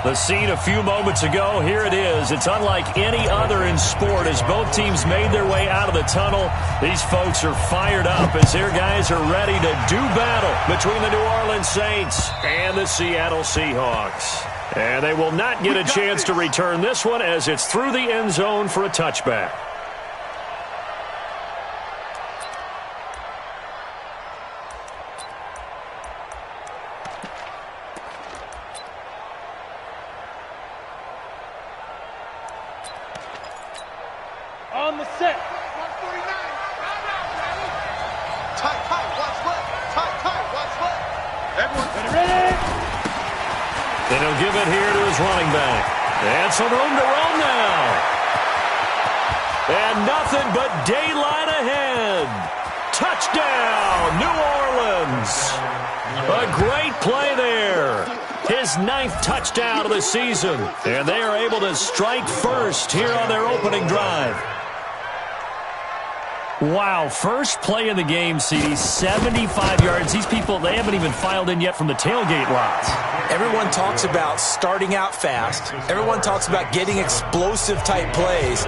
The scene a few moments ago, here it is. It's unlike any other in sport as both teams made their way out of the tunnel. These folks are fired up as their guys are ready to do battle between the New Orleans Saints and the Seattle Seahawks. And they will not get a chance to return this one as it's through the end zone for a touchback. On the set. 149. Tight, watch left. Tight, watch left. Everyone ready? And he'll give it here to his running back. And some room to run now. And nothing but daylight ahead. Touchdown, New Orleans. A great play there. His 9th touchdown of the season. And they are able to strike first here on their opening drive. Wow, first play of the game, CD, 75 yards. These people, they haven't even filed in yet from the tailgate lots. Everyone talks about starting out fast. Everyone talks about getting explosive-type plays.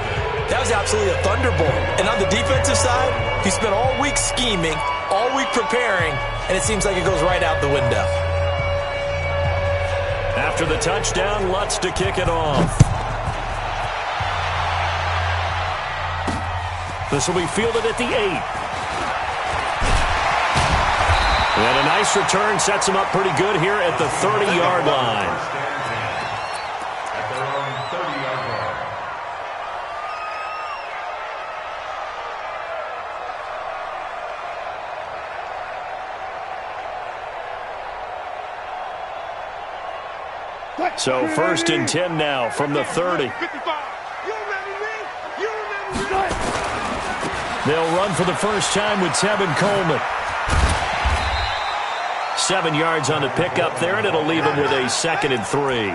That was absolutely a thunderbolt. And on the defensive side, he spent all week scheming, all week preparing, and it seems like it goes right out the window. After the touchdown, Lutz to kick it off. This will be fielded at the 8. And a nice return sets him up pretty good here at the 30-yard line. At their own 30-yard line. So 1st and 10 now from the 30. They'll run for the first time with Tevin Coleman. 7 yards on the pickup there, and it'll leave him with a 2nd and 3.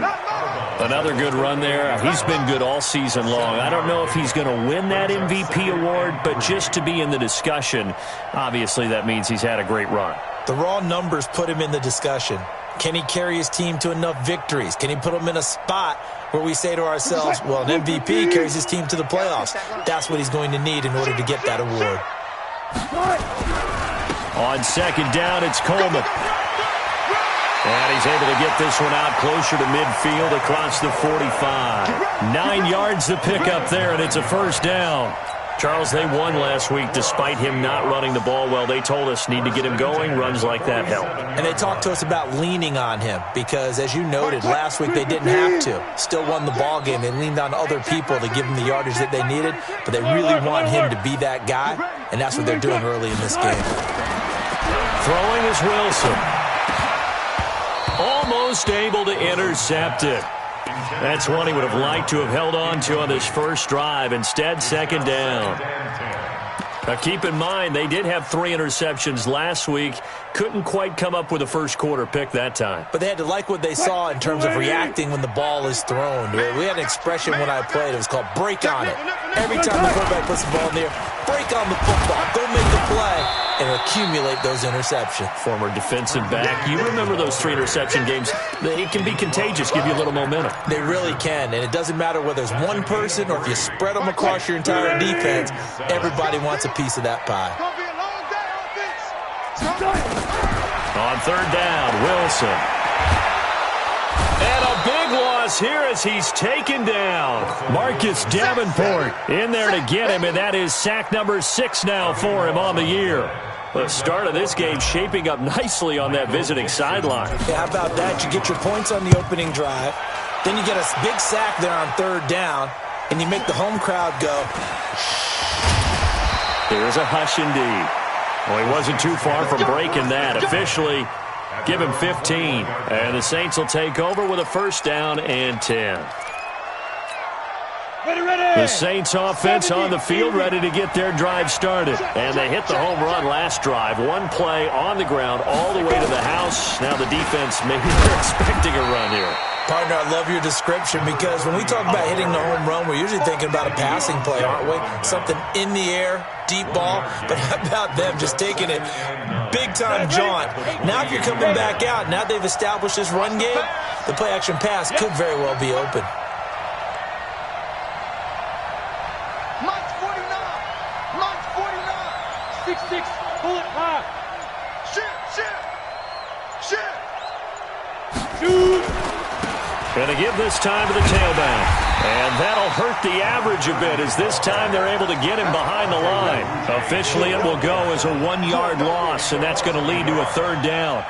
Another good run there. He's been good all season long. I don't know if he's going to win that MVP award, but just to be in the discussion, obviously that means he's had a great run. The raw numbers put him in the discussion. Can he carry his team to enough victories? Can he put them in a spot where we say to ourselves, well, an MVP carries his team to the playoffs. That's what he's going to need in order to get that award. On 2nd down, it's Coleman. And he's able to get this one out closer to midfield across the 45. 9 yards to pick up there, and it's a first down. Charles, they won last week despite him not running the ball well. They told us need to get him going. Runs like that help. And they talked to us about leaning on him because, as you noted, last week they didn't have to. Still won the ball game. They leaned on other people to give them the yardage that they needed, but they really want him to be that guy, and that's what they're doing early in this game. Throwing is Wilson. Almost able to intercept it. That's one he would have liked to have held on to on this first drive. Instead, 2nd down. Now, keep in mind, they did have 3 interceptions last week. Couldn't quite come up with a first quarter pick that time. But they had to like what they saw in terms of reacting when the ball is thrown. We had an expression when I played. It was called break on it. Every time the quarterback puts the ball in the air, break on the football. Go make the play and accumulate those interceptions. Former defensive back. You remember those 3 interception games. It can be contagious, give you a little momentum. They really can, and it doesn't matter whether it's one person or if you spread them across your entire defense. Everybody wants a piece of that pie. On 3rd down, Wilson. And a big loss here as he's taken down. Marcus Davenport in there to get him, and that is sack number 6 now for him on the year. The start of this game shaping up nicely on that visiting sideline. Yeah, how about that? You get your points on the opening drive. Then you get a big sack there on 3rd down, and you make the home crowd go. There's a hush indeed. Well, he wasn't too far from breaking that. Officially, give him 15. And the Saints will take over with a first down and 10. The Saints offense on the field, ready to get their drive started. And they hit the home run last drive. One play on the ground all the way to the house. Now the defense, maybe they're expecting a run here. Partner, I love your description because when we talk about hitting the home run, we're usually thinking about a passing play, aren't we? Something in the air, deep ball. But how about them just taking it big-time jaunt? Now if you're coming back out, now they've established this run game, the play-action pass could very well be open. Mike's 49. Mike's 49. 6'6", bullet high. Shoot. Going to give this time to the tailback. And that'll hurt the average a bit as this time they're able to get him behind the line. Officially, it will go as a 1-yard loss, and that's going to lead to a third down.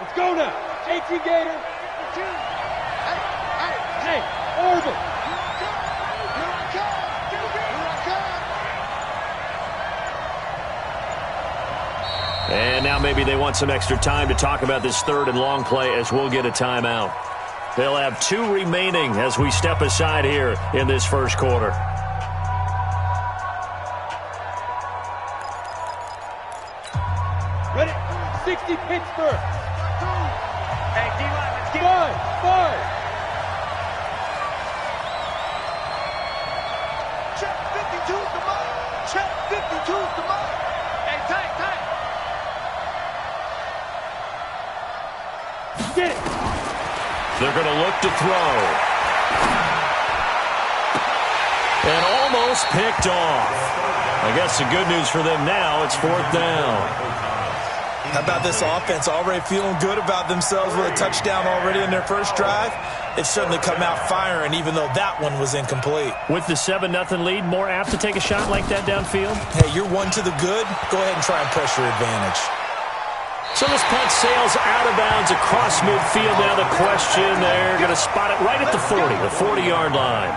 Let's go now. 18 Gator. Hey, Orville. And now maybe they want some extra time to talk about this third and long play as we'll get a timeout. They'll have 2 remaining as we step aside here in this first quarter. Ready? 60 Pittsburgh. Hey, D-line, let's get 5. Check 52's the mark. Check 52's the mark. Hey, tight. Get it. They're going to look to throw. And almost picked off. I guess the good news for them now, it's 4th down. How about this offense already feeling good about themselves with a touchdown already in their first drive? It's certainly come out firing, even though that one was incomplete. With the 7-0 lead, more apt to take a shot like that downfield? Hey, you're one to the good. Go ahead and try and press your advantage. So this punt sails out of bounds across midfield. Now the question, they're going to spot it right at the 40, the 40-yard line.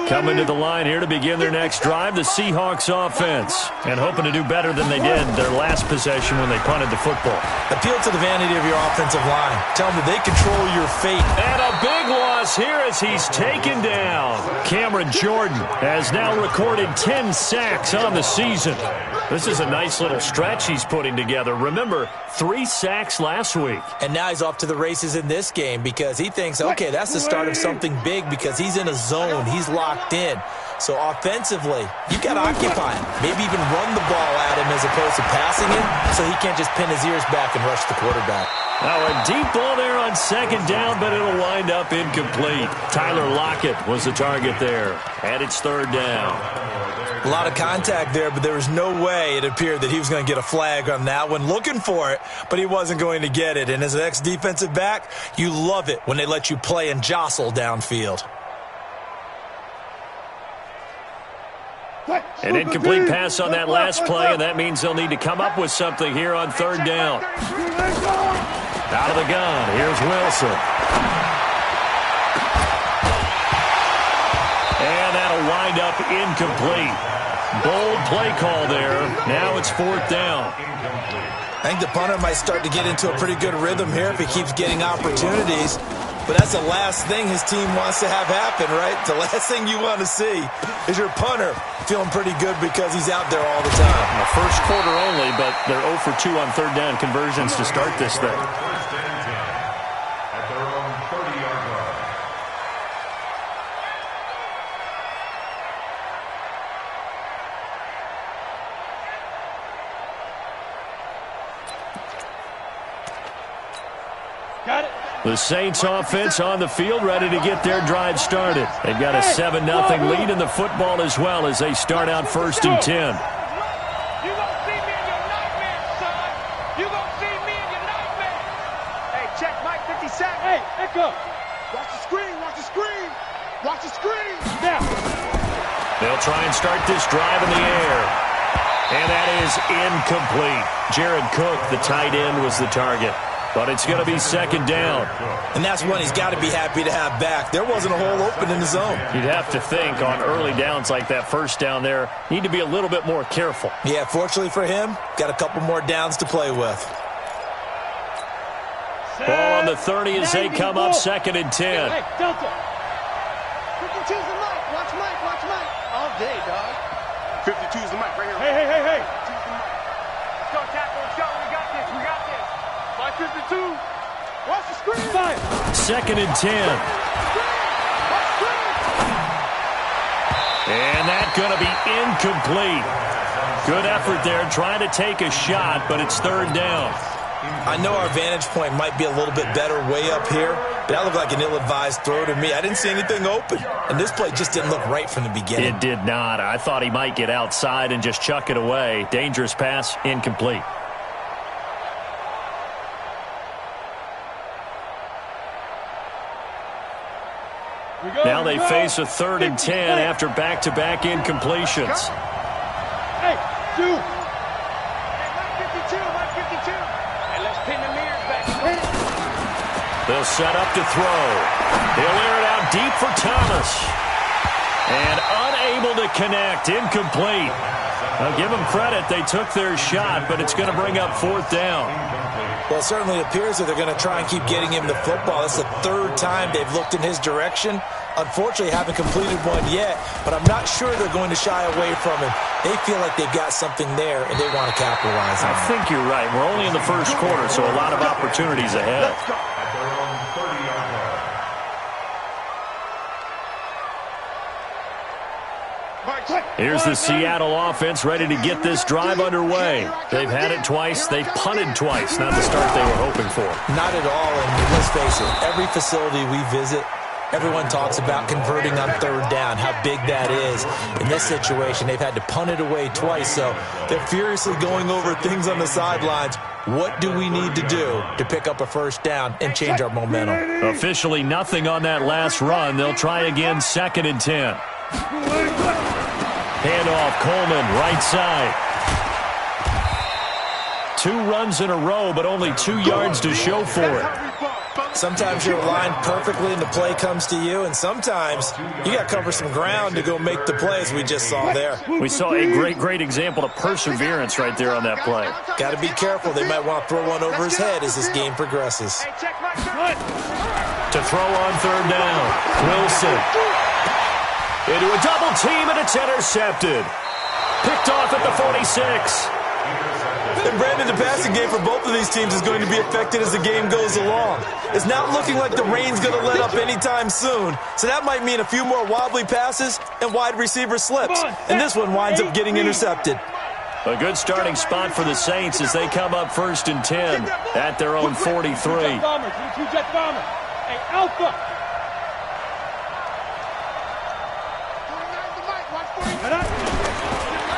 Coming to the line here to begin their next drive, the Seahawks offense. And hoping to do better than they did their last possession when they punted the football. Appeal to the vanity of your offensive line. Tell them that they control your fate. And a big loss here as he's taken down. Cameron Jordan has now recorded 10 sacks on the season. This is a nice little stretch he's putting together. Remember, 3 sacks last week. And now he's off to the races in this game because he thinks, okay, that's the start of something big because he's in a zone. He's locked in. So offensively, you got to occupy him. Maybe even run the ball at him as opposed to passing him so he can't just pin his ears back and rush the quarterback. Now a deep ball there on 2nd down, but it'll wind up incomplete. Tyler Lockett was the target there. And it's 3rd down. A lot of contact there, but there was no way it appeared that he was going to get a flag on that one. Looking for it, but he wasn't going to get it. And as an ex-defensive back, you love it when they let you play and jostle downfield. An incomplete pass on that last play, and that means they'll need to come up with something here on 3rd down. Out of the gun, here's Wilson. And that'll wind up incomplete. Bold play call there. Now it's 4th down. I think the punter might start to get into a pretty good rhythm here if he keeps getting opportunities. But that's the last thing his team wants to have happen, right? The last thing you want to see is your punter feeling pretty good because he's out there all the time. Well, first quarter only, but they're 0 for 2 on 3rd down conversions to start this thing. At their own 30-yard line. Got it. The Saints offense on the field ready to get their drive started. They've got a 7-0 lead in the football as well as they start out 1st and 10. You gonna see me in your nightmares, son. You gonna see me in your nightmares. Hey, check Mike 57. Hey, echo. Watch the screen, watch the screen. Watch the screen. Now. They'll try and start this drive in the air. And that is incomplete. Jared Cook, the tight end, was the target. But it's going to be second down. And that's one he's got to be happy to have back. There wasn't a hole open in the zone. You'd have to think on early downs like that first down there, need to be a little bit more careful. Yeah, fortunately for him, got a couple more downs to play with. Ball on the 30 as they come up second and 10. Hey, Delta. 52's the mic. Watch Mike. Watch Mike. All day, dog. 52's the mic right here. Hey. 52's the mic. Let's go, tackle. Let's go. We got this. We got this. By 52. Watch the screen. 5. Second and 10. Watch the screen. And that's going to be incomplete. Good effort there, trying to take a shot, but it's third down. I know our vantage point might be a little bit better way up here, but that looked like an ill-advised throw to me. I didn't see anything open, and this play just didn't look right from the beginning. It did not. I thought he might get outside and just chuck it away. Dangerous pass, incomplete. Now they face a third and 10 after back-to-back incompletions. Hey, 2. Mike 52. And let's pin the mirrors back. They'll set up to throw. He'll air it out deep for Thomas. And unable to connect, incomplete. I'll give them credit. They took their shot, but it's going to bring up fourth down. Well, it certainly appears that they're going to try and keep getting him the football. That's the third time they've looked in his direction. Unfortunately, haven't completed one yet, but I'm not sure they're going to shy away from him. They feel like they've got something there, and they want to capitalize on it. I think you're right. We're only in the first quarter, so a lot of opportunities ahead. Here's the Seattle offense ready to get this drive underway. They've had it twice. They've punted twice. Not the start they were hoping for. Not at all, and let's face it, every facility we visit, everyone talks about converting on third down, how big that is. In this situation, they've had to punt it away twice, so they're furiously going over things on the sidelines. What do we need to do to pick up a first down and change our momentum? Officially nothing on that last run. They'll try again, second and 10. Handoff, Coleman, right side. 2 runs in a row, but only 2 yards to show for it. Sometimes you're aligned perfectly and the play comes to you, and sometimes you got to cover some ground to go make the plays we just saw there. We saw a great example of perseverance right there on that play. Got to be careful. They might want to throw one over his head as this game progresses. To throw on third down, Wilson. Into a double team, and it's intercepted. Picked off at the 46. And Brandon, the passing game for both of these teams is going to be affected as the game goes along. It's not looking like the rain's going to let up anytime soon, so that might mean a few more wobbly passes and wide receiver slips. And this one winds up getting intercepted. A good starting spot for the Saints as they come up first and 10 at their own 43. Hey, Alpha.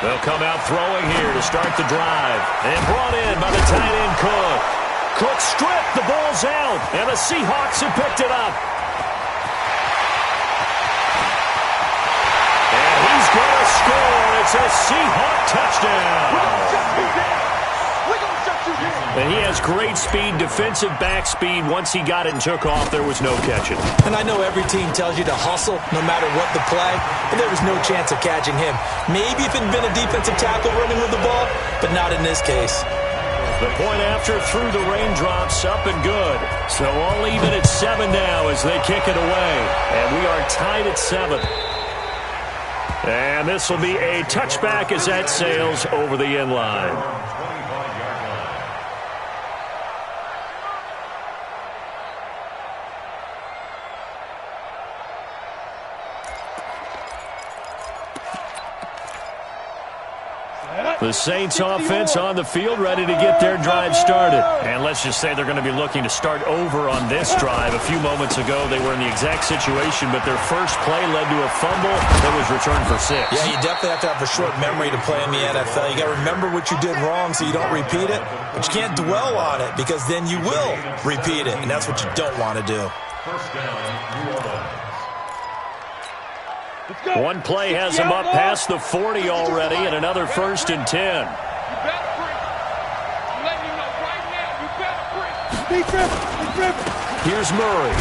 They'll come out throwing here to start the drive. And brought in by the tight end, Cook. Cook stripped, the ball's out, and the Seahawks have picked it up. And he's going to score. It's a Seahawk touchdown. And he has great speed, defensive back speed. Once he got it and took off, there was no catching. And I know every team tells you to hustle no matter what the play, but there was no chance of catching him. Maybe if it had been a defensive tackle running with the ball, but not in this case. The point after through the raindrops, up and good. So all even at 7 now as they kick it away. And we are tied at 7. And this will be a touchback as that sails over the end line. The Saints offense on the field, ready to get their drive started. And let's just say they're going to be looking to start over on this drive. A few moments ago, they were in the exact situation, but their first play led to a fumble that was returned for 6. Yeah, you definitely have to have a short memory to play in the NFL. You got to remember what you did wrong so you don't repeat it, but you can't dwell on it because then you will repeat it, and that's what you don't want to do. First down, New Orleans. One play has him up past the 40 already, and another 1st and 10. You better bring. I'm letting you know right now, you better bring. Here's Murray.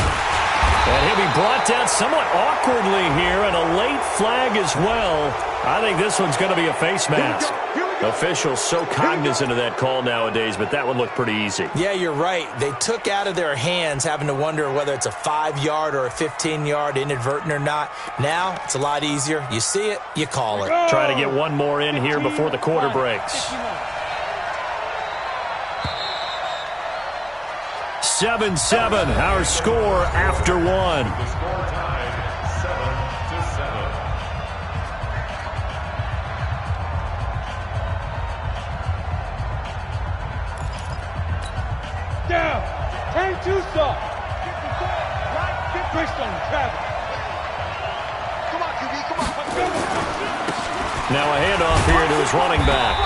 And he'll be brought down somewhat awkwardly here, and a late flag as well. I think this one's going to be a face mask. Officials so cognizant of that call nowadays, but that one looked pretty easy. Yeah, you're right. They took out of their hands having to wonder whether it's a 5-yard or a 15-yard inadvertent or not. Now, it's a lot easier. You see it, you call it. Try to get one more in here before the quarter breaks. 7-7, our score after one. The score tied 7-7. Down. Turn too soft. Get pushed on Travis. Come on, QB, come on. Now a handoff here to his running back.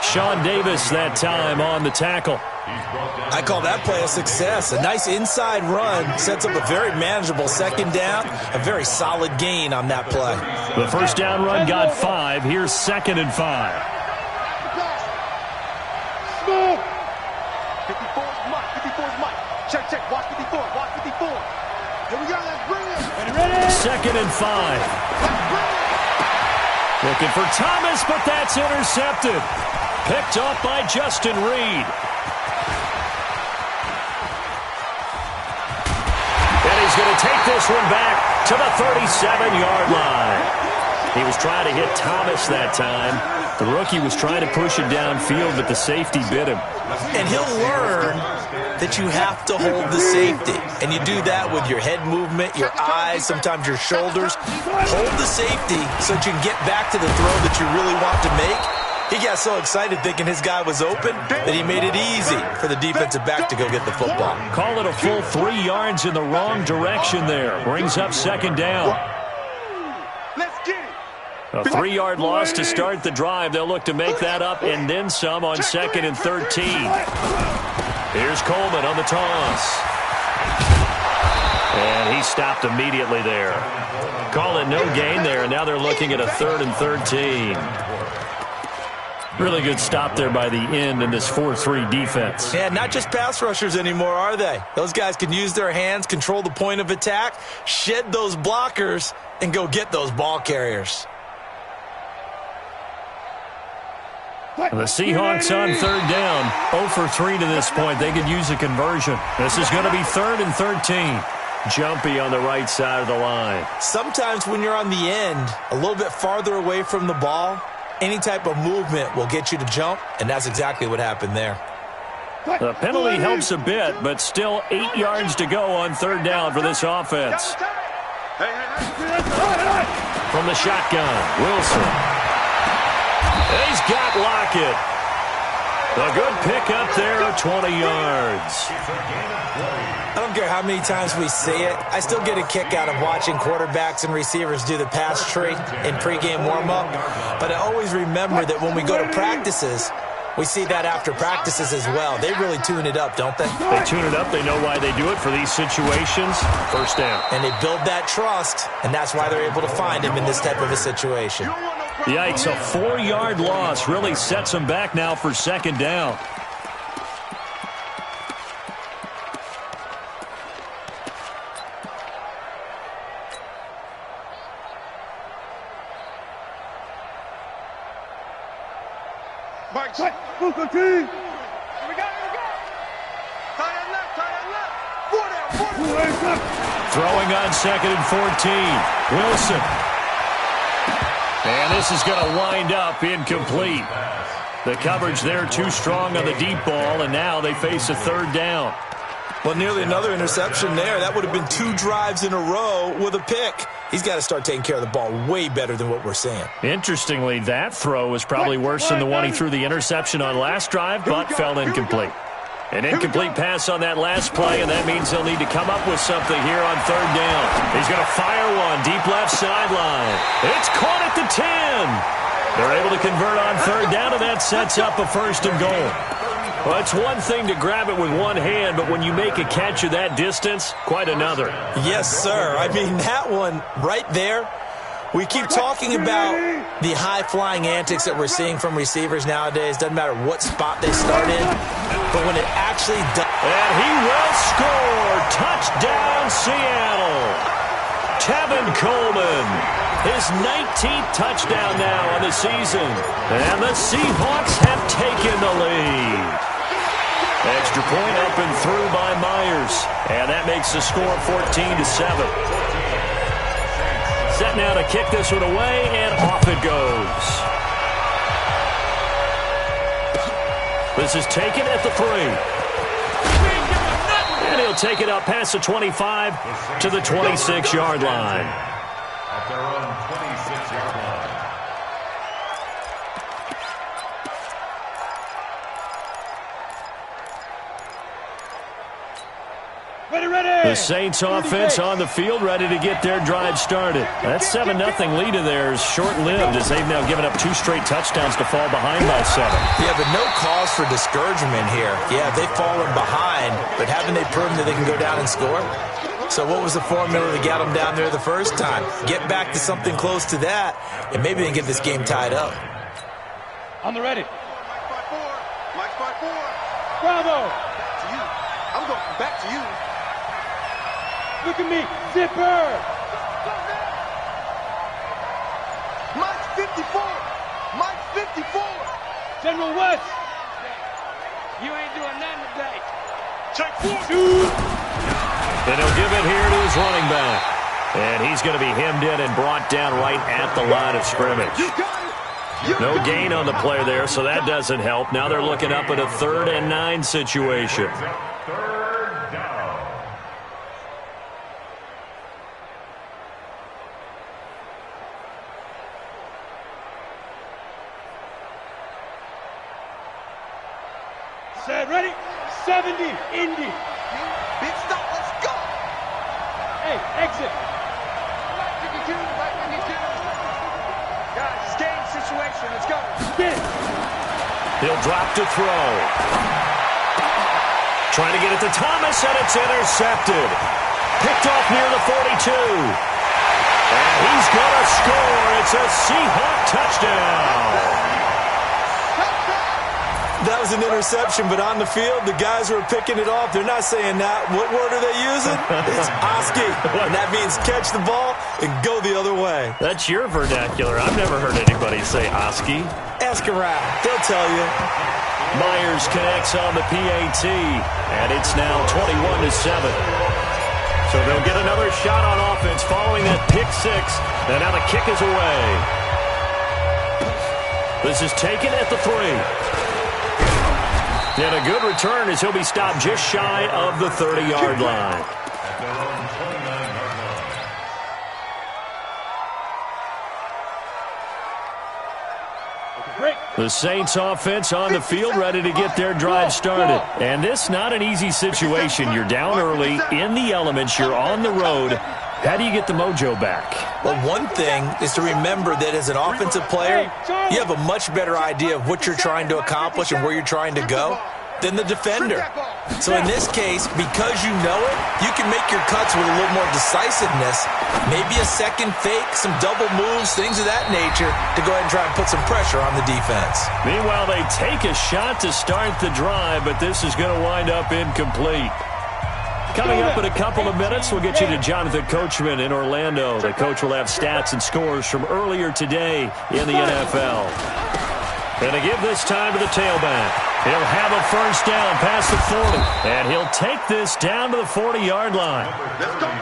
Sean Davis that time on the tackle. I call that play a success. A nice inside run sets up a very manageable 2nd down. A very solid gain on that play. The first down run got 5. Here's 2nd and 5. Smooth. 54 is Mike. 54 is Mike. Check, check. Watch 54. Watch 54. Here we go. Let's bring it. Ready? 2nd and 5. Let's bring it. Looking for Thomas, but that's intercepted. Picked off by Justin Reed. And he's going to take this one back to the 37-yard line. He was trying to hit Thomas that time. The rookie was trying to push it downfield, but the safety bit him. And he'll learn that you have to hold the safety. And you do that with your head movement, your eyes, sometimes your shoulders. Hold the safety so that you can get back to the throw that you really want to make. He got so excited thinking his guy was open that he made it easy for the defensive back to go get the football. Call it a full 3 yards in the wrong direction there. Brings up 2nd down. Let's get it. A 3-yard loss to start the drive. They'll look to make that up and then some on 2nd and 13. Here's Coleman on the toss. And he stopped immediately there. Call it no gain there, and now they're looking at a 3rd and 13. Really good stop there by the end in this 4-3 defense. Yeah, not just pass rushers anymore, are they? Those guys can use their hands, control the point of attack, shed those blockers, and go get those ball carriers. And the Seahawks on 3rd down, 0 for 3 to this point. They could use a conversion. This is going to be 3rd and 13. Jumpy on the right side of the line. Sometimes when you're on the end, a little bit farther away from the ball, any type of movement will get you to jump, and that's exactly what happened there. The penalty helps a bit, but still 8 yards to go on 3rd down for this offense. From the shotgun, Wilson. He's got Lockett. A good pickup there, 20 yards. I don't care how many times we see it. I still get a kick out of watching quarterbacks and receivers do the pass tree in pregame warm-up. But I always remember that when we go to practices, we see that after practices as well. They really tune it up, don't they? They tune it up. They know why they do it for these situations. First down. And they build that trust, and that's why they're able to find him in this type of a situation. Yikes, a 4-yard loss really sets them back now for 2nd down. Mike, here we go, here we go. Tie that left. 4 down. Throwing on 2nd and 14. Wilson. And this is going to wind up incomplete. The coverage there too strong on the deep ball, and now they face a 3rd down. Well, nearly another interception there. That would have been 2 drives in a row with a pick. He's got to start taking care of the ball way better than what we're seeing. Interestingly, that throw was probably worse than the one he threw the interception on last drive, but fell incomplete. An incomplete pass on that last play, and that means he'll need to come up with something here on 3rd down. He's going to fire one deep left sideline. It's caught at the 10. They're able to convert on 3rd down, and that sets up a 1st and goal. Well, it's one thing to grab it with one hand, but when you make a catch of that distance, quite another. Yes, sir. I mean, that one right there, we keep talking about the high-flying antics that we're seeing from receivers nowadays. Doesn't matter what spot they start in, but when it actually does. And he will score. Touchdown, Seattle. Tevin Coleman, his 19th touchdown now on the season. And the Seahawks have taken the lead. Extra point up and through by Myers. And that makes the score 14-7. Set now to kick this one away, and off it goes. This is taken at the 3. And he'll take it up past the 25 to the 26-yard line. At their own 26-yard line. The Saints offense on the field, ready to get their drive started. That 7-0 lead of theirs short-lived as they've now given up 2 straight touchdowns to fall behind by 7. Yeah, but no cause for discouragement here. Yeah, they've fallen behind, but haven't they proven that they can go down and score? So what was the formula to get them down there the first time? Get back to something close to that, and maybe they can get this game tied up. On the ready. Mike 5-4. Bravo. Back to you. I'm going back to you. Look at me. Zipper. Mike's 54. Mike's 54. General West. You ain't doing nothing today. Check 4. And he'll give it here to his running back. And he's going to be hemmed in and brought down right at the line of scrimmage. You got it. No gain on the play there, so that doesn't help. Now they're looking up at a 3rd and 9 situation. Third down. Set, ready. 70. Indy. Big stop. Let's go. Hey, exit. Right 52. Right 52. Guys, it's game situation. Let's go. Spin. He'll drop to throw. Trying to get it to Thomas, and it's intercepted. Picked off near the 42. And he's going to score. It's a Seahawk touchdown. That was an interception, but on the field, the guys who are picking it off, they're not saying that. What word are they using? It's Oski, and that means catch the ball and go the other way. That's your vernacular. I've never heard anybody say Oski. Ask around. They'll tell you. Myers connects on the PAT, and it's now 21-7. So they'll get another shot on offense following that pick 6, and now the kick is away. This is taken at the 3. And a good return as he'll be stopped just shy of the 30-yard line. At their own 29-yard line. Break. The Saints offense on the field ready to get their drive started. And this not an easy situation. You're down early, in the elements, you're on the road. How do you get the mojo back? Well, one thing is to remember that as an offensive player, you have a much better idea of what you're trying to accomplish and where you're trying to go than the defender. So in this case, because you know it, you can make your cuts with a little more decisiveness, maybe a second fake, some double moves, things of that nature, to go ahead and try and put some pressure on the defense. Meanwhile, they take a shot to start the drive, but this is going to wind up incomplete. Coming up in a couple of minutes, we'll get you to Jonathan Coachman in Orlando. The coach will have stats and scores from earlier today in the NFL. And to give this time to the tailback. He'll have a first down past the 40. And he'll take this down to the 40-yard line.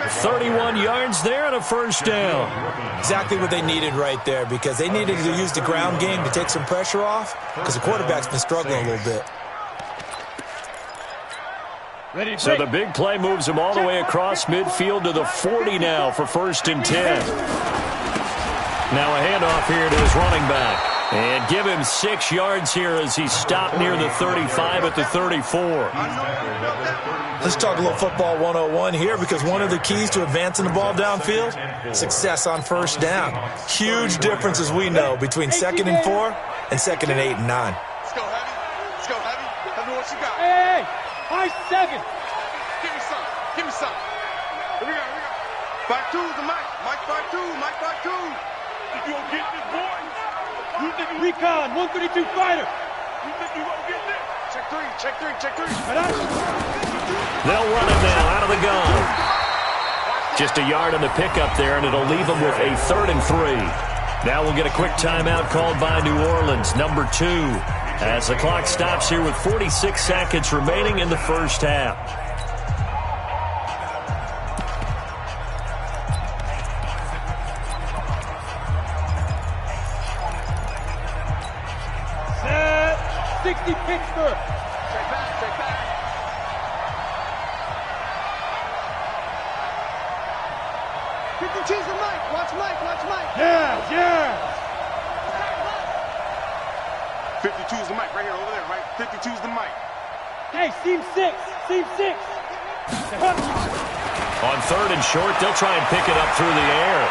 31 yards there and a first down. Exactly what they needed right there, because they needed to use the ground game to take some pressure off, because the quarterback's been struggling a little bit. Ready, So the big play moves him all the way across midfield to the 40 now for 1st and 10. Now a handoff here to his running back. And give him 6 yards here as he's stopped near the 35 at the 34. Let's talk a little football 101 here, because one of the keys to advancing the ball downfield, success on first down. Huge difference, as we know, between 2nd and 4 and 2nd and 8 and 9. Let's go, Heavy. Let's go, Heavy. Heavy, what you High 7. Give me some. Give me some. Here we go. 5-2 is the mic. Mike 5-2. Mike 5-2. Think you gonna get this, boy? You think you Recon, 132 fighter. You think you gonna get this? Check three. They'll run it now out of the gun. Just a yard on the pickup there, and it'll leave them with a 3rd and 3. Now we'll get a quick timeout called by New Orleans, number 2, as the clock stops here with 46 seconds remaining in the first half. Set. 60 Pittsburgh. Check back. 52's the mic. Watch Mike. Yeah. 52's the mic right here, over there, right? 52's the mic. Hey, seam 6. On 3rd and short, they'll try and pick it up through the air.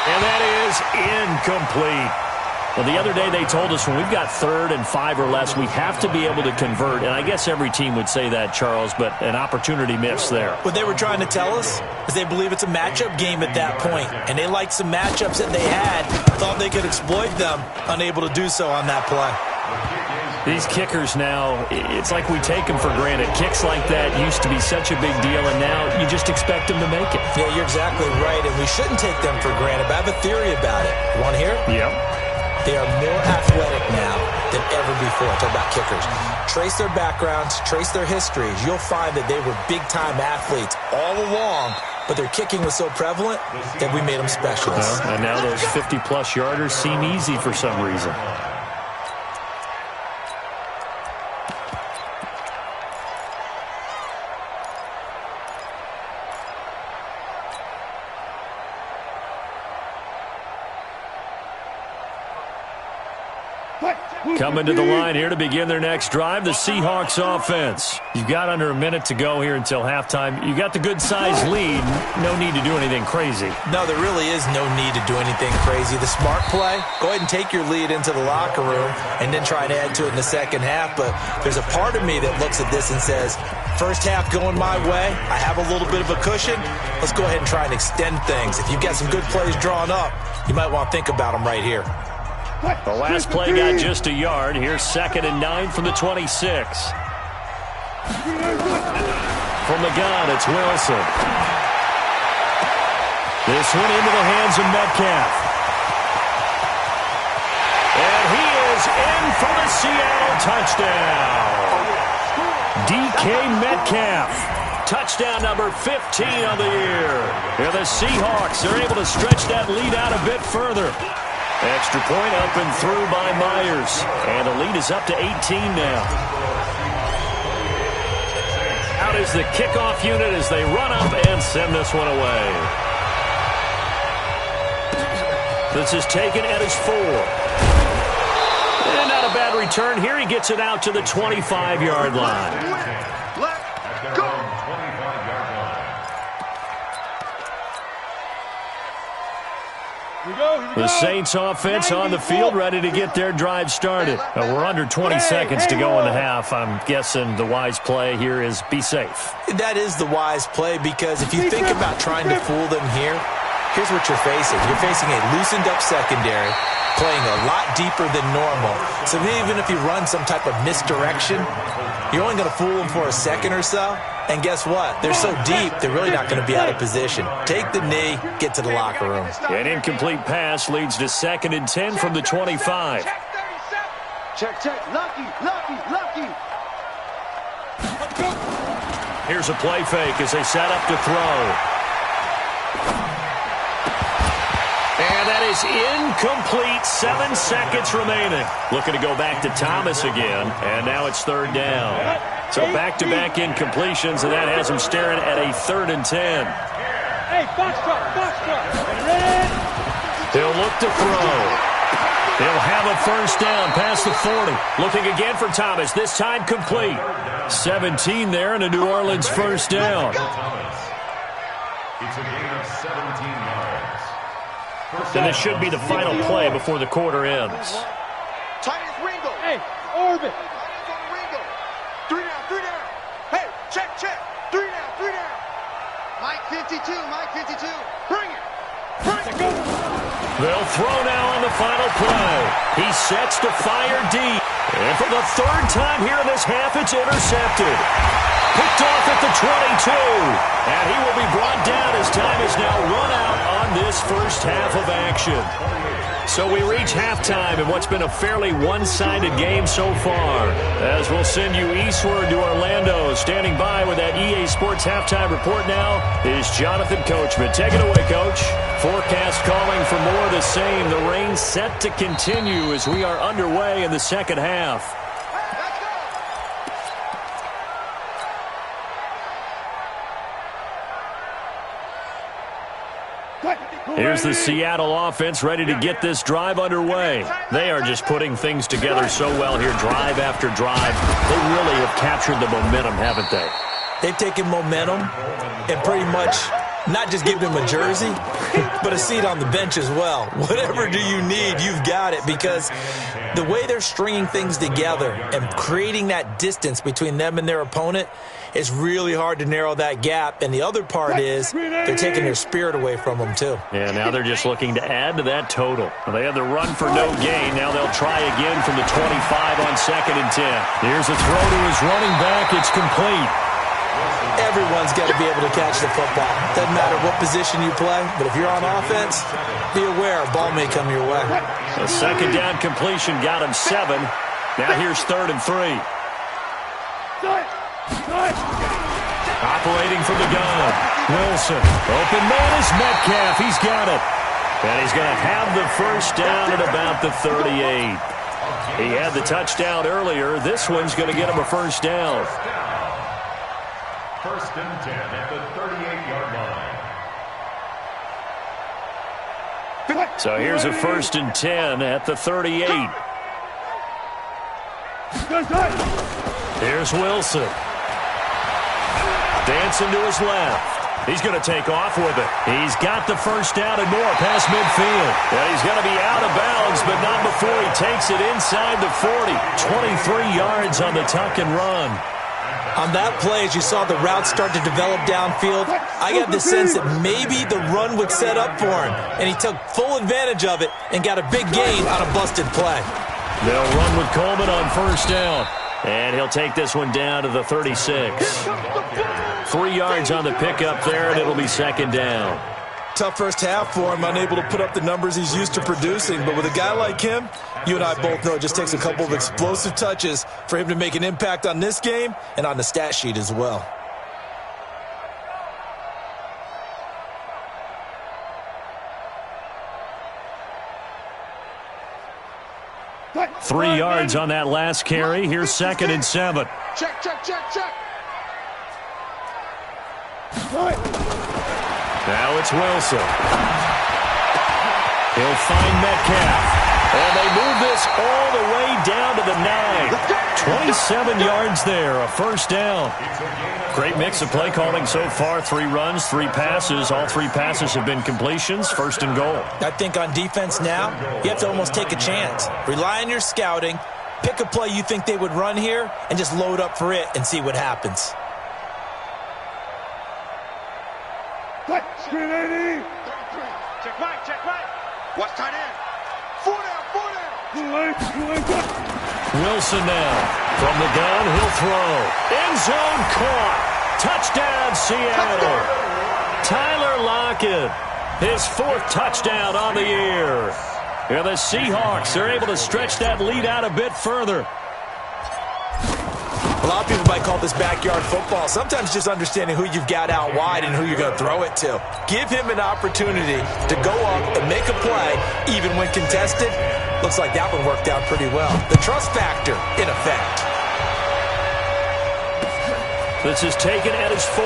And that is incomplete. Well, the other day they told us when we've got 3rd and 5 or less, we have to be able to convert. And I guess every team would say that, Charles, but an opportunity missed there. What they were trying to tell us is they believe it's a matchup game at that point, and they liked some matchups that they had, thought they could exploit them, unable to do so on that play. These kickers now, it's like we take them for granted. Kicks like that used to be such a big deal, and now you just expect them to make it. Yeah, you're exactly right, and we shouldn't take them for granted, but I have a theory about it. You want to hear it? Yep. They are more athletic now than ever before. Talk about kickers. Trace their backgrounds, trace their histories. You'll find that they were big-time athletes all along, but their kicking was so prevalent that we made them specialists. And now those 50-plus yarders seem easy for some reason. Coming to the line here to begin their next drive, the Seahawks offense. You've got under a minute to go here until halftime. You got the good-sized lead. No need to do anything crazy. No, there really is no need to do anything crazy. The smart play, go ahead and take your lead into the locker room and then try and add to it in the second half. But there's a part of me that looks at this and says, first half going my way, I have a little bit of a cushion. Let's go ahead and try and extend things. If you've got some good plays drawn up, you might want to think about them right here. The last play got just a yard. Here's 2nd and 9 from the 26. From the gun, it's Wilson. This one into the hands of Metcalf. And he is in for the Seattle touchdown. DK Metcalf. Touchdown number 15 of the year. And the Seahawks are able to stretch that lead out a bit further. Extra point up and through by Myers. And the lead is up to 18 now. Out is the kickoff unit as they run up and send this one away. This is taken at his 4. And not a bad return here. He gets it out to the 25-yard line. Let's go. The Saints offense on the field ready to get their drive started. We're under 20 seconds to go in the half. I'm guessing the wise play here is be safe. That is the wise play because if you think about trying to fool them here, here's what you're facing. You're facing a loosened up secondary playing a lot deeper than normal. So even if you run some type of misdirection, you're only going to fool them for a second or so. And guess what? They're so deep, they're really not going to be out of position. Take the knee, get to the locker room. An incomplete pass leads to 2nd and 10 from the 25. Check. Lucky. Here's a play fake as they set up to throw. And that is incomplete. 7 seconds remaining. Looking to go back to Thomas again. And now it's 3rd down. So back-to-back incompletions, and that has him staring at a 3rd and 10. Hey, box truck. Red. He'll look to throw. He'll have a first down past the 40. Looking again for Thomas, this time complete. 17 there and a New Orleans first down. It's a gain of 17 yards. And this should be the final play before the quarter ends. Tight as Ringo. Hey, orbit. Ringo. 3 52, Mike 52. Bring it. Bring it. They'll throw now on the final play. He sets to fire deep. And for the third time here in this half, it's intercepted. Picked off at the 22. And he will be brought down as time is now run out on this first half of action. So we reach halftime in what's been a fairly one-sided game so far. As we'll send you eastward to Orlando. Standing by with that EA Sports halftime report now is Jonathan Coachman. Take it away, Coach. Forecast calling for more of the same. The rain set to continue as we are underway in the second half. Here's the Seattle offense ready to get this drive underway. They are just putting things together so well here, drive after drive. They really have captured the momentum, haven't they? They've taken momentum and pretty much not just given him a jersey, but a seat on the bench as well. Whatever do you need, you've got it, because the way they're stringing things together and creating that distance between them and their opponent, it's really hard to narrow that gap. And the other part is they're taking their spirit away from them, too. Yeah, now they're just looking to add to that total. They had the run for no gain. Now they'll try again from the 25 on 2nd and 10. Here's a throw to his running back. It's complete. Everyone's got to be able to catch the football. Doesn't matter what position you play, but if you're on offense, be aware a ball may come your way. A second down completion got him 7. Now here's 3rd and 3. Operating from the gun. Wilson. Open man is Metcalf. He's got it. And he's going to have the first down at about the 38. He had the touchdown earlier. This one's going to get him a first down. 1st and 10 at the 38-yard line. So here's a 1st and 10 at the 38. Here's Wilson. Dancing to his left. He's going to take off with it. He's got the first down and more past midfield. And he's going to be out of bounds, but not before he takes it inside the 40. 23 yards on the tuck and run. On that play, as you saw the route start to develop downfield, I got the sense that maybe the run would set up for him. And he took full advantage of it and got a big gain on a busted play. They'll run with Coleman on first down. And he'll take this one down to the 36. 3 yards on the pickup there, and it'll be 2nd down. Tough first half for him, unable to put up the numbers he's used to producing. But with a guy like him, you and I both know it just takes a couple of explosive touches for him to make an impact on this game and on the stat sheet as well. Three yards on that last carry. Here's 2nd and 7. Check, check, check, check. Now it's Wilson. He'll find Metcalf. And they move this all the way down to the 9. 27 yards there, a first down. Great mix of play calling so far. 3 runs, 3 passes. All 3 passes have been completions. 1st and goal. I think on defense now, you have to almost take a chance. Rely on your scouting. Pick a play you think they would run here and just load up for it and see what happens. Screen 80. Check right, check right. Watch tight end. 4 down, 4 down. Wilson now. From the gun, he'll throw. End zone caught. Touchdown, Seattle. Tyler Lockett. His 4th touchdown on the year. And the Seahawks are able to stretch that lead out a bit further. A lot of people might call this backyard football. Sometimes just understanding who you've got out wide and who you're going to throw it to. Give him an opportunity to go up and make a play, even when contested. Looks like that one worked out pretty well. The trust factor, in effect. This is taken at his 4.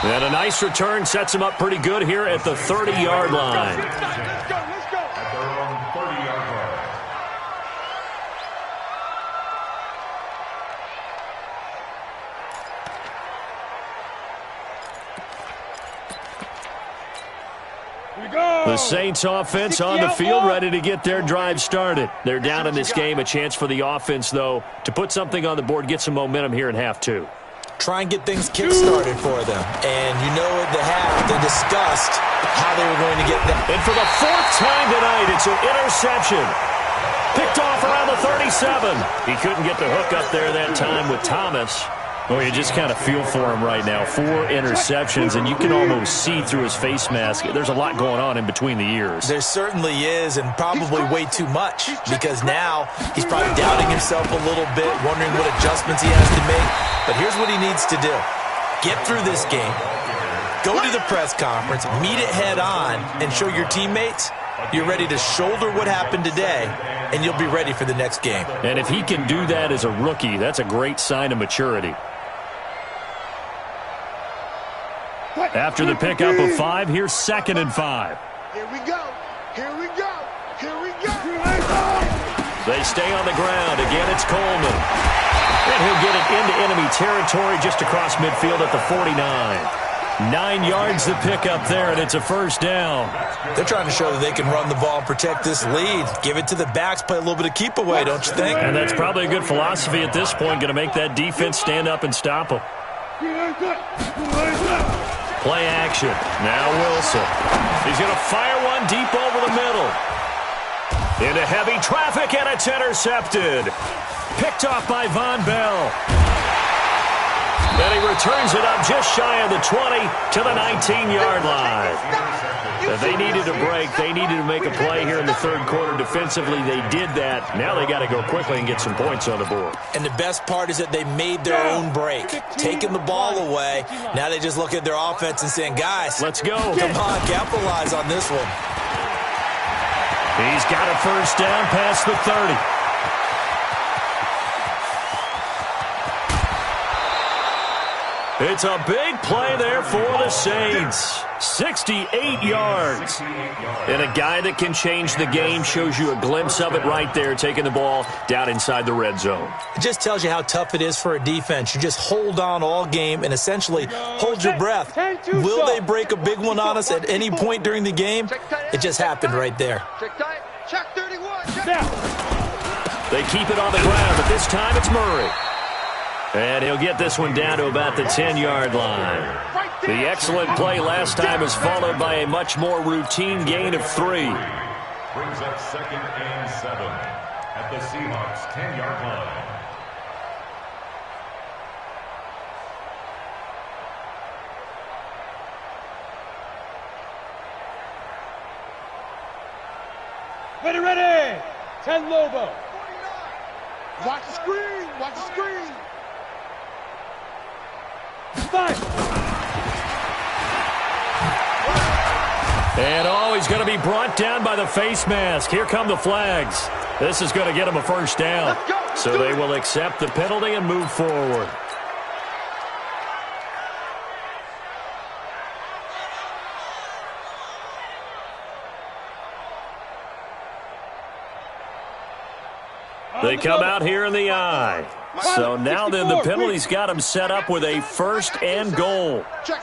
And a nice return sets him up pretty good here at the 30-yard line. Let's go, let's go. At their own 30-yard line. The Saints offense on the field, ready to get their drive started. They're down in this game. A chance for the offense, though, to put something on the board, get some momentum here in half 2. try and get things kick-started for them. And you know at the half, they discussed how they were going to get that. And for the fourth time tonight, it's an interception. Picked off around the 37. He couldn't get the hook up there that time with Thomas. Well, you just kind of feel for him right now. 4 interceptions, and you can almost see through his face mask. There's a lot going on in between the ears. There certainly is, and probably way too much, because now he's probably doubting himself a little bit, wondering what adjustments he has to make. But here's what he needs to do. Get through this game, go to the press conference, meet it head on, and show your teammates you're ready to shoulder what happened today, and you'll be ready for the next game. And if he can do that as a rookie, that's a great sign of maturity. After the pickup of 5, here's 2nd and 5. Here we go. Here we go. Here we go. They stay on the ground. Again, it's Coleman. And he'll get it into enemy territory just across midfield at the 49. 9 yards to pick up there, and it's a first down. They're trying to show that they can run the ball and protect this lead. Give it to the backs, play a little bit of keep away, don't you think? And that's probably a good philosophy at this point, going to make that defense stand up and stop them. Play action. Now Wilson. He's going to fire one deep over the middle. Into heavy traffic, and it's intercepted. Picked off by Von Bell. And he returns it up just shy of the 20 to the 19-yard line. They needed a break. They needed to make a play here in the third quarter. Defensively, they did that. Now they got to go quickly and get some points on the board. And the best part is that they made their own break, taking the ball away. Now they just look at their offense and saying, guys, let's go. Come on, capitalize on this one. He's got a first down past the 30. It's a big play there for the Saints. 68 yards. And a guy that can change the game, shows you a glimpse of it right there, taking the ball down inside the red zone. It just tells you how tough it is for a defense. You just hold on all game and essentially hold your breath. Will they break a big one on us at any point during the game? It just happened right there. Check 31. They keep it on the ground, but this time it's Murray. And he'll get this one down to about the 10-yard line. The excellent play last time is followed by a much more routine gain of 3. Brings up 2nd and 7 at the Seahawks' 10-yard line. Ready. 10 Lobo. Watch the screen. Watch the screen. 5. And he's going to be brought down by the face mask. Here come the flags. This is going to get him a first down. So they will accept the penalty and move forward. They come out here in the eye. So now then the penalty's got him set up with a first and goal. Check.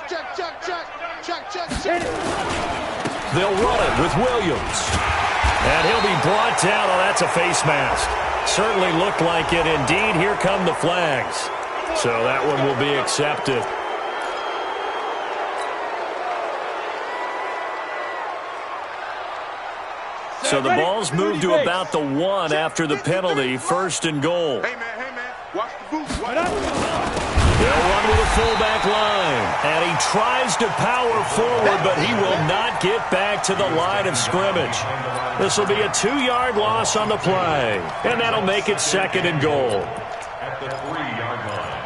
They'll run it with Williams. And he'll be brought down. Oh, that's a face mask. Certainly looked like it. Indeed, here come the flags. So that one will be accepted. So the ball's moved to about the 1 after the penalty, first and goal. Hey, man. Watch the boots. They'll run with a fullback line. And he tries to power forward, but he will not get back to the line of scrimmage. This will be a 2-yard loss on the play. And that'll make it second and goal. At the 3-yard line.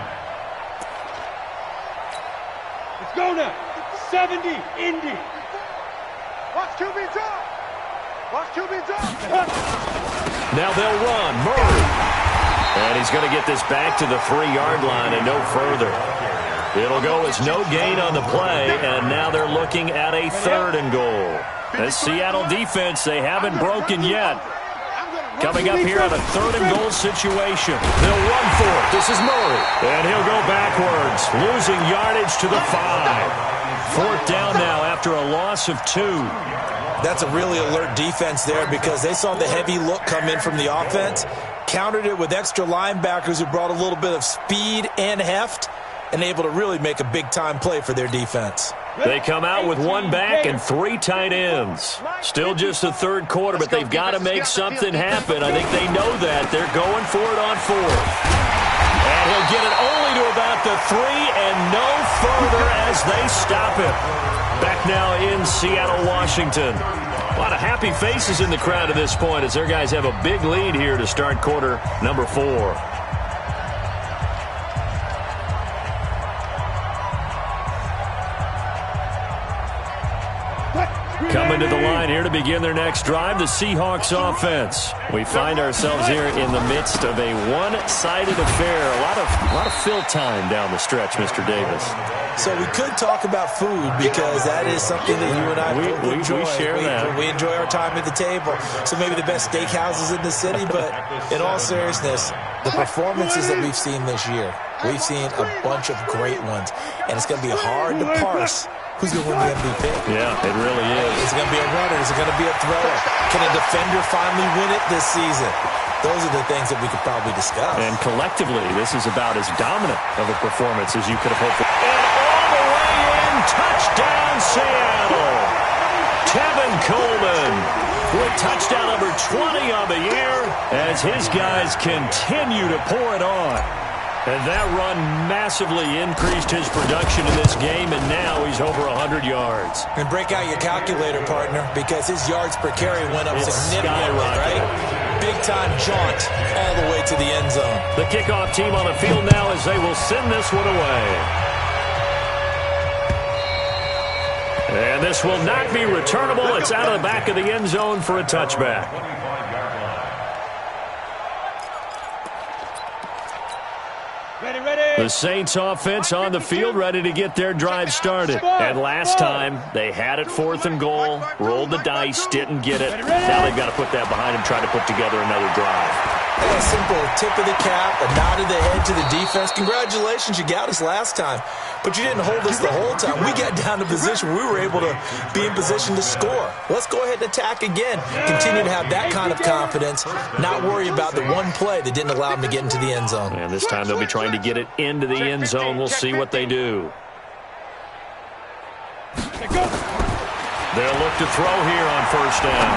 Let's go now. 70, Indy. Watch QB drop. Now they'll run. Murray. And he's going to get this back to the 3-yard line and no further. It'll go as no gain on the play, and now they're looking at a third and goal. This Seattle defense, they haven't broken yet. Coming up here on a third and goal situation. They'll run for it. This is Murray. And he'll go backwards, losing yardage to the 5. Fourth down now after a loss of 2. That's a really alert defense there because they saw the heavy look come in from the offense, countered it with extra linebackers who brought a little bit of speed and heft, and able to really make a big-time play for their defense. They come out with one back and 3 tight ends. Still just the third quarter, but they've got to make something happen. I think they know that. They're going for it on 4th. And he'll get it only to about the 3 and no further as they stop it. Back now in Seattle, Washington. A lot of happy faces in the crowd at this point as their guys have a big lead here to start quarter number 4. Coming to the line here to begin their next drive, the Seahawks offense. We find ourselves here in the midst of a one-sided affair. A lot of fill time down the stretch, Mr. Davis. So we could talk about food because that is something that you and I enjoy. We share that. We enjoy our time at the table. So maybe the best steakhouses in the city, but in all seriousness, the performances that we've seen this year, we've seen a bunch of great ones, and it's going to be hard to parse who's going to win the MVP. Yeah, it really is. Is it going to be a runner? Is it going to be a thrower? Can a defender finally win it this season? Those are the things that we could probably discuss. And collectively, this is about as dominant of a performance as you could have hoped for. And all the way in, touchdown Seattle. Tevin Coleman with touchdown number 20 on the year as his guys continue to pour it on. And that run massively increased his production in this game, and now he's over 100 yards. And break out your calculator, partner, because his yards per carry went up significantly, right? Big-time jaunt all the way to the end zone. The kickoff team on the field now as they will send this one away. And this will not be returnable. It's out of the back of the end zone for a touchback. The Saints offense on the field ready to get their drive started. And last time, they had it 4th and goal, rolled the dice, didn't get it. Now they've got to put that behind and try to put together another drive. A simple tip of the cap, a nod of the head to the defense. Congratulations, you got us last time. But you didn't hold us the whole time. We got down to position where we were able to be in position to score. Let's go ahead and attack again. Continue to have that kind of confidence, not worry about the one play that didn't allow them to get into the end zone. And this time they'll be trying to get it into the end zone. We'll see what they do. They'll look to throw here on 1st down.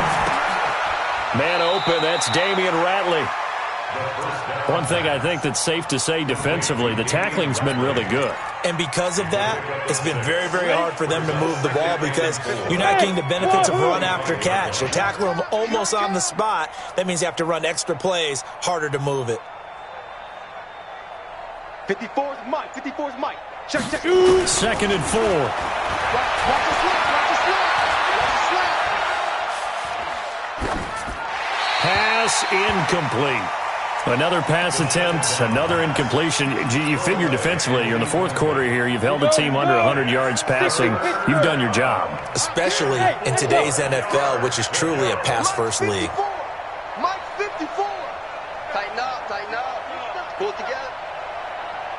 Man open, that's Damian Ratley. One thing I think that's safe to say defensively, the tackling's been really good. And because of that, it's been very, very hard for them to move the ball because you're not getting the benefits of run after catch. They're tackling them almost on the spot. That means you have to run extra plays, harder to move it. 54's Mike. 54's Mike. Check. 2nd and 4. Watch the slap. Pass incomplete. Another pass attempt, another incompletion. You figure defensively, you're in the 4th quarter here. You've held the team under 100 yards passing. You've done your job. Especially in today's NFL, which is truly a pass-first league. Mike 54. Tighten up. Pull it together.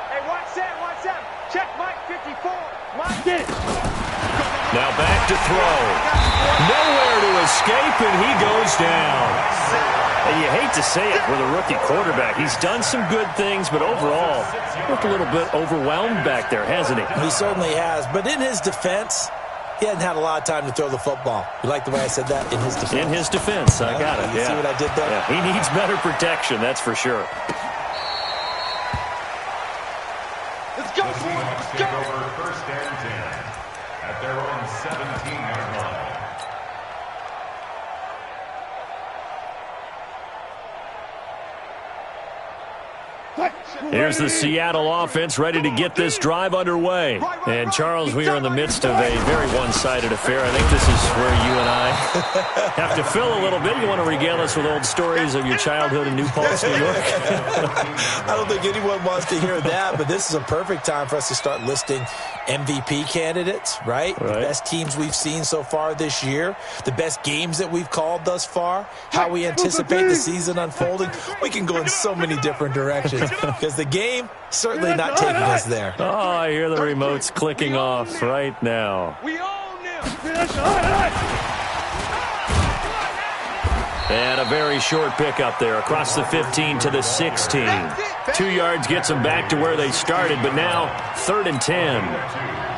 Hey, watch that. Check Mike 54. Mike, get it. Now back to throw. Nowhere to escape, and he goes down. And you hate to say it with a rookie quarterback. He's done some good things, but overall, looked a little bit overwhelmed back there, hasn't he? He certainly has. But in his defense, he hasn't had a lot of time to throw the football. You like the way I said that? In his defense. In his defense, I got it. You see what I did there? Yeah, he needs better protection, that's for sure. Let's go, boys. Let's go. Over 1st and 10 at their own 17-yard line. Here's the Seattle offense ready to get this drive underway. And, Charles, we are in the midst of a very one-sided affair. I think this is where you and I have to fill a little bit. You want to regale us with old stories of your childhood in New Paltz, New York? I don't think anyone wants to hear that, but this is a perfect time for us to start listing MVP candidates, right? The best teams we've seen so far this year, the best games that we've called thus far, how we anticipate the season unfolding. We can go in so many different directions because the game certainly not taking us there. Oh, I hear the remotes clicking off right now. We own them. And a very short pickup there across the 15 to the 16. 2 yards gets them back to where they started, but now 3rd and 10.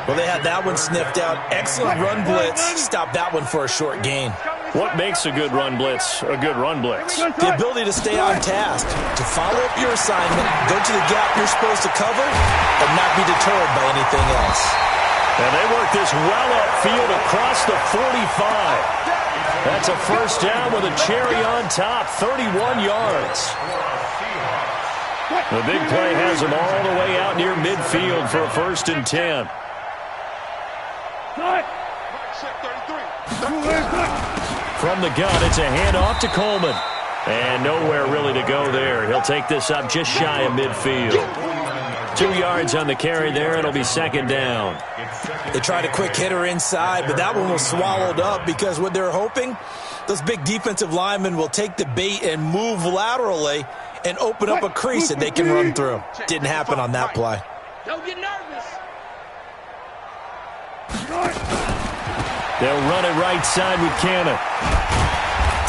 Well, they had that one sniffed out. Excellent run blitz. Stop that one for a short gain. What makes a good run blitz a good run blitz? The ability to stay on task, to follow up your assignment, go to the gap you're supposed to cover, and not be deterred by anything else. And they work this well upfield across the 45. That's a first down with a cherry on top, 31 yards. The big play has them all the way out near midfield for a 1st and 10. From the gun, it's a handoff to Coleman. And nowhere really to go there. He'll take this up just shy of midfield. 2 yards on the carry there. It'll be 2nd down. They tried a quick hitter inside, but that one was swallowed up because what they're hoping, those big defensive linemen will take the bait and move laterally and open up a crease that they can run through. Didn't happen on that play. Don't get nervous. They'll run it right side with Cannon.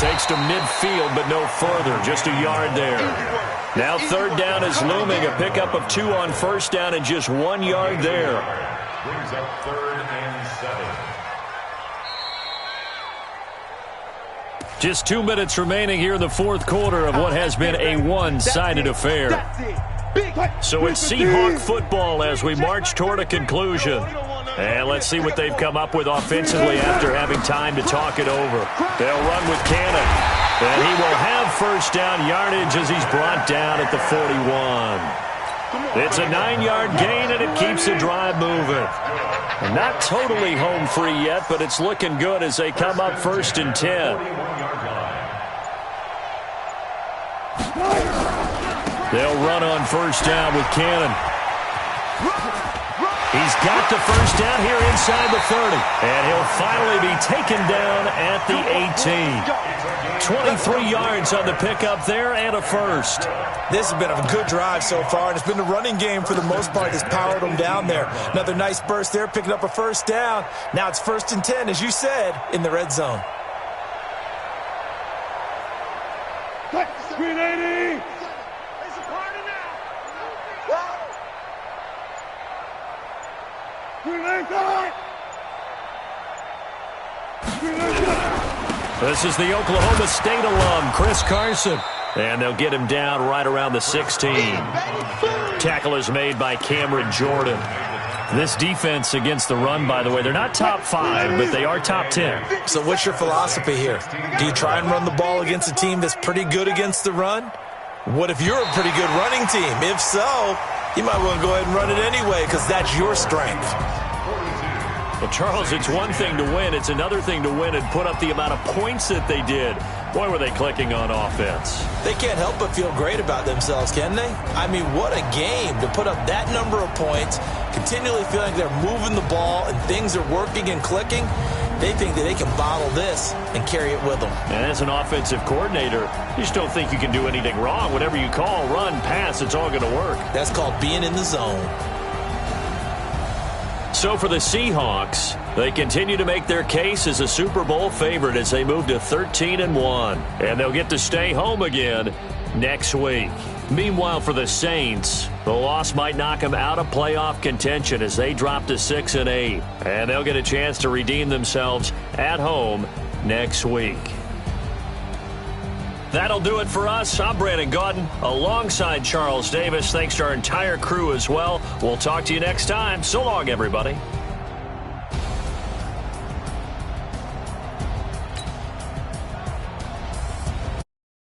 Takes to midfield, but no further. Just a yard there. Now 3rd down is looming. A pickup of 2 on 1st down and just 1 yard there. Brings up 3rd and 7. Just 2 minutes remaining here in the 4th quarter of what has been a one-sided affair. So it's Seahawk football as we march toward a conclusion. And let's see what they've come up with offensively after having time to talk it over. They'll run with Cannon. And he will have 1st down yardage as he's brought down at the 41. It's a 9-yard gain, and it keeps the drive moving. Not totally home free yet, but it's looking good as they come up 1st and 10. They'll run on 1st down with Cannon. He's got the 1st down here inside the 30. And he'll finally be taken down at the 18. 23 yards on the pickup there and a 1st. This has been a good drive so far, and it's been the running game for the most part that's powered them down there. Another nice burst there, picking up a 1st down. Now it's 1st and 10, as you said, in the red zone. 380. This is the Oklahoma State alum, Chris Carson. And they'll get him down right around the 16. Tackle is made by Cameron Jordan. This defense against the run, by the way, they're not top 5, but they are top 10. So what's your philosophy here? Do you try and run the ball against a team that's pretty good against the run? What if you're a pretty good running team? If so, you might want to go ahead and run it anyway because that's your strength. Well, Charles, it's one thing to win. It's another thing to win and put up the amount of points that they did. Boy, were they clicking on offense. They can't help but feel great about themselves, can they? I mean, what a game to put up that number of points, continually feeling they're moving the ball and things are working and clicking. They think that they can bottle this and carry it with them. And as an offensive coordinator, you just don't think you can do anything wrong. Whatever you call, run, pass, it's all going to work. That's called being in the zone. So for the Seahawks, they continue to make their case as a Super Bowl favorite as they move to 13-1. And they'll get to stay home again next week. Meanwhile, for the Saints, the loss might knock them out of playoff contention as they drop to 6-8. And they'll get a chance to redeem themselves at home next week. That'll do it for us. I'm Brandon Gaudin alongside Charles Davis. Thanks to our entire crew as well. We'll talk to you next time. So long, everybody.